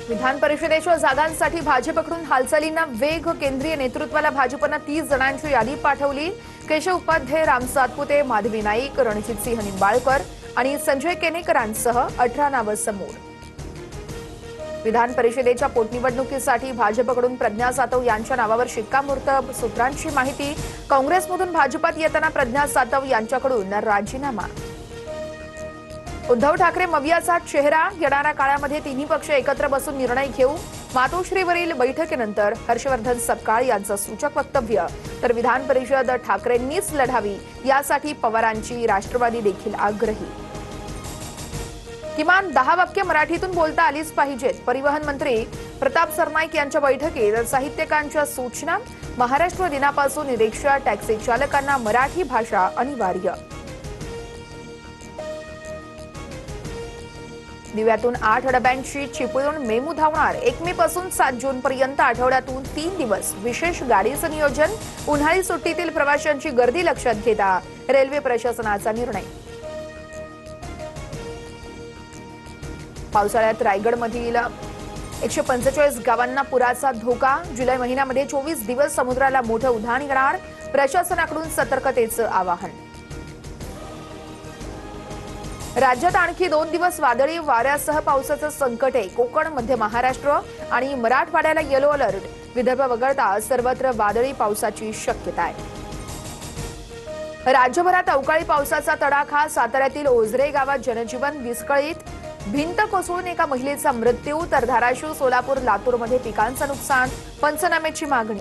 विधान परिषदेच्या जागांसाठी भाजपकडून हालचालींना वेग. केंद्रीय नेतृत्वाला भाजपनं 30 जणांची यादी पाठवली. केशव उपाध्याय, राम सातपुते, माधवी नाईक, रणजितसिंह निंबाळकर आणि संजय केनेकरांसह 18 नावं समोर. विधान परिषदेच्या पोटनिवडणुकीसाठी भाजपकडून प्रज्ञा सातव यांच्या नावावर शिक्कामोर्तब. सूत्रांची माहिती. काँग्रेसमधून भाजपात येताना प्रज्ञा सातव यांच्याकडून राजीनामा. उद्धव ठाकरे मवियाचा चेहरा. येणाऱ्या काळामध्ये तिन्ही पक्ष एकत्र बसून निर्णय घेऊ. मातोश्रीवरील बैठकीनंतर हर्षवर्धन सपकाळ यांचं सूचक वक्तव्य. तर विधान परिषद ठाकरेंनीच लढावी यासाठी पवारांची राष्ट्रवादी देखील आग्रही. किमान 10 वाक्य मराठीतून बोलता आलीच पाहिजेत. परिवहन मंत्री प्रताप सरनाईक यांच्या बैठकीत साहित्यिकांच्या सूचना. महाराष्ट्र दिनापासून रिक्षा टॅक्सी चालकांना मराठी भाषा अनिवार्य. दिव्यातून 8 डब्यांची चिपळूण मेमू धावणार. 1 मे पासून 7 जून पर्यंत आठवड्यातून 3 दिवस विशेष गाडीचं नियोजन. उन्हाळी सुट्टीतील प्रवाशांची गर्दी लक्षात घेता रेल्वे प्रशासनाचा निर्णय. पावसाळ्यात रायगडमधील 145 गावांना पुराचा धोका. जुलै महिन्यामध्ये 24 दिवस समुद्राला मोठं उधाण येणार. प्रशासनाकडून सतर्कतेचं आवाहन. राज्यात आणखी 2 दिवस वादळी वाऱ्यासह पावसाचं संकट आहे. कोकण, मध्य महाराष्ट्र आणि मराठवाड्याला येलो अलर्ट. विदर्भ वगळता सर्वत्र वादळी पावसाची शक्यता आहे. राज्यभरात अवकाळी पावसाचा तडाखा. साताऱ्यातील ओझरे गावात जनजीवन विस्कळीत. भिंत कोसळून एका महिलेचा मृत्यू. तर धाराशिव, सोलापूर, लातूरमध्ये पिकांचं नुकसान. पंचनाम्याची मागणी.